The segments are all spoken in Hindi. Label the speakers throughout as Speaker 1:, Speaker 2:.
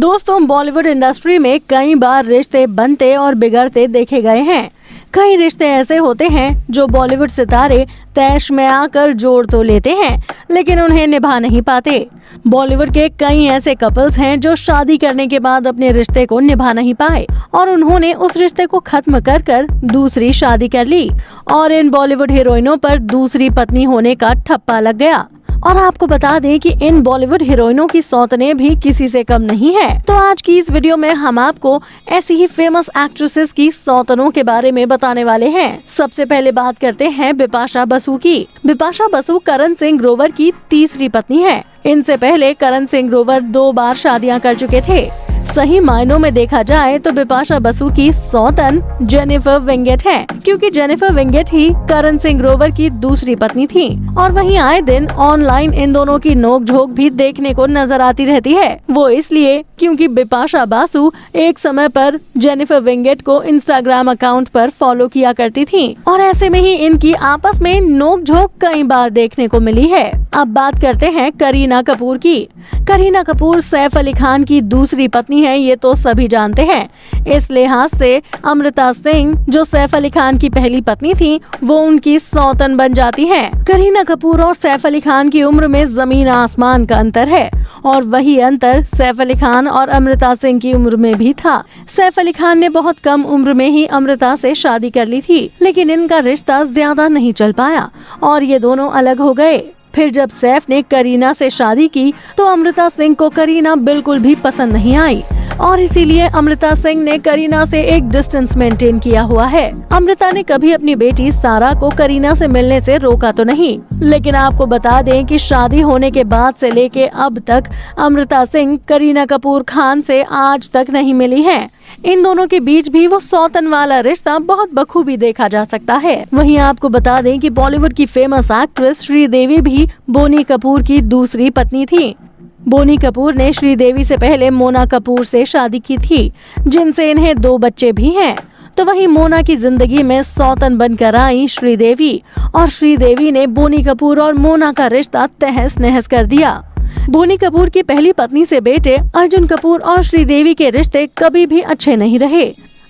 Speaker 1: दोस्तों, बॉलीवुड इंडस्ट्री में कई बार रिश्ते बनते और बिगड़ते देखे गए हैं। कई रिश्ते ऐसे होते हैं जो बॉलीवुड सितारे तैश में आकर जोड़ तो लेते हैं, लेकिन उन्हें निभा नहीं पाते। बॉलीवुड के कई ऐसे कपल्स हैं जो शादी करने के बाद अपने रिश्ते को निभा नहीं पाए और उन्होंने उस रिश्ते को खत्म कर दूसरी शादी कर ली और इन बॉलीवुड हीरोइनों पर दूसरी पत्नी होने का ठप्पा लग गया। और आपको बता दें कि इन बॉलीवुड हीरोइनों की सौतनें भी किसी से कम नहीं है। तो आज की इस वीडियो में हम आपको ऐसी ही फेमस एक्ट्रेसेस की सौतनों के बारे में बताने वाले हैं। सबसे पहले बात करते हैं बिपाशा बसु की। बिपाशा बसु करण सिंह ग्रोवर की तीसरी पत्नी है। इनसे पहले करण सिंह ग्रोवर 2 बार शादियां कर चुके थे। सही मायनों में देखा जाए तो बिपाशा बसु की सौतन जेनिफर विंगेट है, क्योंकि जेनिफर विंगेट ही करण सिंह ग्रोवर की दूसरी पत्नी थी। और वहीं आए दिन ऑनलाइन इन दोनों की नोकझोंक भी देखने को नजर आती रहती है। वो इसलिए क्योंकि बिपाशा बसु एक समय पर जेनिफर विंगेट को इंस्टाग्राम अकाउंट पर फॉलो किया करती थी और ऐसे में ही इनकी आपस में नोकझोंक कई बार देखने को मिली है। अब बात करते हैं करीना कपूर की। करीना कपूर सैफ अली खान की दूसरी पत्नी है, ये तो सभी जानते हैं। इस लिहाज से अमृता सिंह जो सैफ अली खान की पहली पत्नी थी, वो उनकी सौतन बन जाती है। करीना कपूर और सैफ अली खान की उम्र में जमीन आसमान का अंतर है और वही अंतर सैफ अली खान और अमृता सिंह की उम्र में भी था। सैफ अली खान ने बहुत कम उम्र में ही अमृता से शादी कर ली थी, लेकिन इनका रिश्ता ज्यादा नहीं चल पाया और ये दोनों अलग हो गए। फिर जब सैफ ने करीना से शादी की तो अमृता सिंह को करीना बिल्कुल भी पसंद नहीं आई और इसीलिए अमृता सिंह ने करीना से एक डिस्टेंस मेंटेन किया हुआ है। अमृता ने कभी अपनी बेटी सारा को करीना से मिलने से रोका तो नहीं, लेकिन आपको बता दें कि शादी होने के बाद से लेके अब तक अमृता सिंह करीना कपूर खान से आज तक नहीं मिली है। इन दोनों के बीच भी वो सौतन वाला रिश्ता बहुत बखूबी देखा जा सकता है। वहीं आपको बता दें कि बॉलीवुड की फेमस एक्ट्रेस श्रीदेवी भी बोनी कपूर की दूसरी पत्नी थी। बोनी कपूर ने श्रीदेवी से पहले मोना कपूर से शादी की थी, जिनसे इन्हें 2 बच्चे भी हैं। तो वहीं मोना की जिंदगी में सौतन बनकर आई श्रीदेवी और श्रीदेवी ने बोनी कपूर और मोना का रिश्ता तहस नहस कर दिया। बोनी कपूर की पहली पत्नी से बेटे अर्जुन कपूर और श्रीदेवी के रिश्ते कभी भी अच्छे नहीं रहे।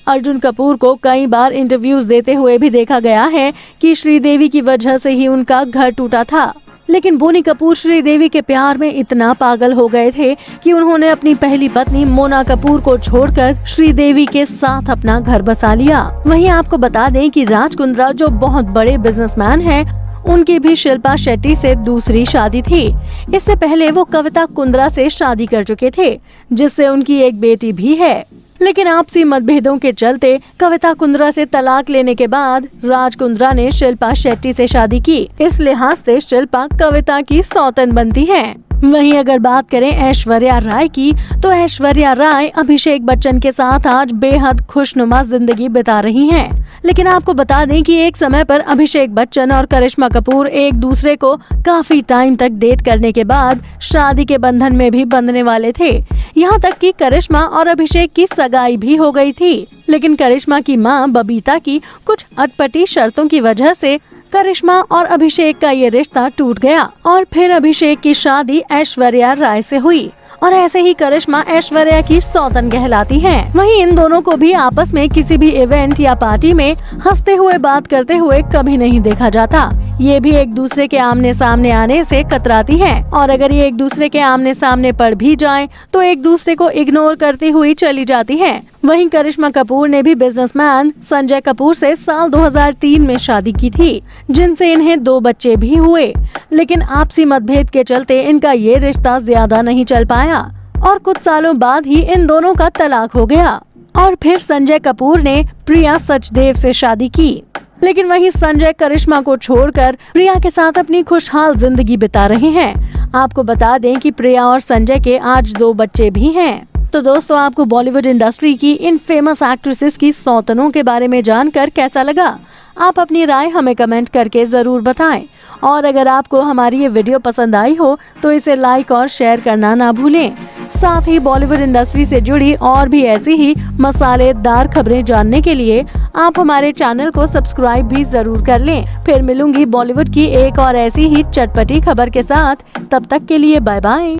Speaker 1: अर्जुन कपूर को कई बार इंटरव्यूज देते हुए भी देखा गया है कि श्रीदेवी की वजह से ही उनका घर टूटा था। लेकिन बोनी कपूर श्रीदेवी के प्यार में इतना पागल हो गए थे कि उन्होंने अपनी पहली पत्नी मोना कपूर को छोड़कर श्रीदेवी के साथ अपना घर बसा लिया। वहीं आपको बता दें कि राज कुंद्रा जो बहुत बड़े बिजनेसमैन हैं, उनकी भी शिल्पा शेट्टी से दूसरी शादी थी। इससे पहले वो कविता कुंद्रा से शादी कर चुके थे, जिससे उनकी एक बेटी भी है। लेकिन आपसी मतभेदों के चलते कविता कुंद्रा से तलाक लेने के बाद राज कुंद्रा ने शिल्पा शेट्टी से शादी की। इस लिहाज से शिल्पा कविता की सौतन बनती है। वहीं अगर बात करें ऐश्वर्या राय की, तो ऐश्वर्या राय अभिषेक बच्चन के साथ आज बेहद खुशनुमा जिंदगी बिता रही हैं। लेकिन आपको बता दें कि एक समय पर अभिषेक बच्चन और करिश्मा कपूर एक दूसरे को काफी टाइम तक डेट करने के बाद शादी के बंधन में भी बंधने वाले थे। यहाँ तक कि करिश्मा और अभिषेक की सगाई भी हो गई थी, लेकिन करिश्मा की मां बबीता की कुछ अटपटी शर्तों की वजह से करिश्मा और अभिषेक का ये रिश्ता टूट गया और फिर अभिषेक की शादी ऐश्वर्या राय से हुई और ऐसे ही करिश्मा ऐश्वर्या की सौतन कहलाती हैं। वहीं इन दोनों को भी आपस में किसी भी इवेंट या पार्टी में हंसते हुए बात करते हुए कभी नहीं देखा जाता। ये भी एक दूसरे के आमने सामने आने से कतराती हैं और अगर ये एक दूसरे के आमने सामने पड़ भी जाएं, तो एक दूसरे को इग्नोर करती हुई चली जाती हैं। वहीं करिश्मा कपूर ने भी बिजनेसमैन संजय कपूर से साल 2003 में शादी की थी, जिनसे इन्हें 2 बच्चे भी हुए। लेकिन आपसी मतभेद के चलते इनका ये रिश्ता ज्यादा नहीं चल पाया और कुछ सालों बाद ही इन दोनों का तलाक हो गया और फिर संजय कपूर ने प्रिया सचदेव से शादी की। लेकिन वहीं संजय करिश्मा को छोड़कर प्रिया के साथ अपनी खुशहाल जिंदगी बिता रहे हैं। आपको बता दें कि प्रिया और संजय के आज 2 बच्चे भी हैं। तो दोस्तों, आपको बॉलीवुड इंडस्ट्री की इन फेमस एक्ट्रेसेस की सौतनों के बारे में जानकर कैसा लगा? आप अपनी राय हमें कमेंट करके जरूर बताएं और अगर आपको हमारी ये वीडियो पसंद आई हो तो इसे लाइक और शेयर करना ना भूलें। साथ ही बॉलीवुड इंडस्ट्री से जुड़ी और भी ऐसी ही मसालेदार खबरें जानने के लिए आप हमारे चैनल को सब्सक्राइब भी जरूर कर लें। फिर मिलूंगी बॉलीवुड की एक और ऐसी ही चटपटी खबर के साथ। तब तक के लिए बाय बाय।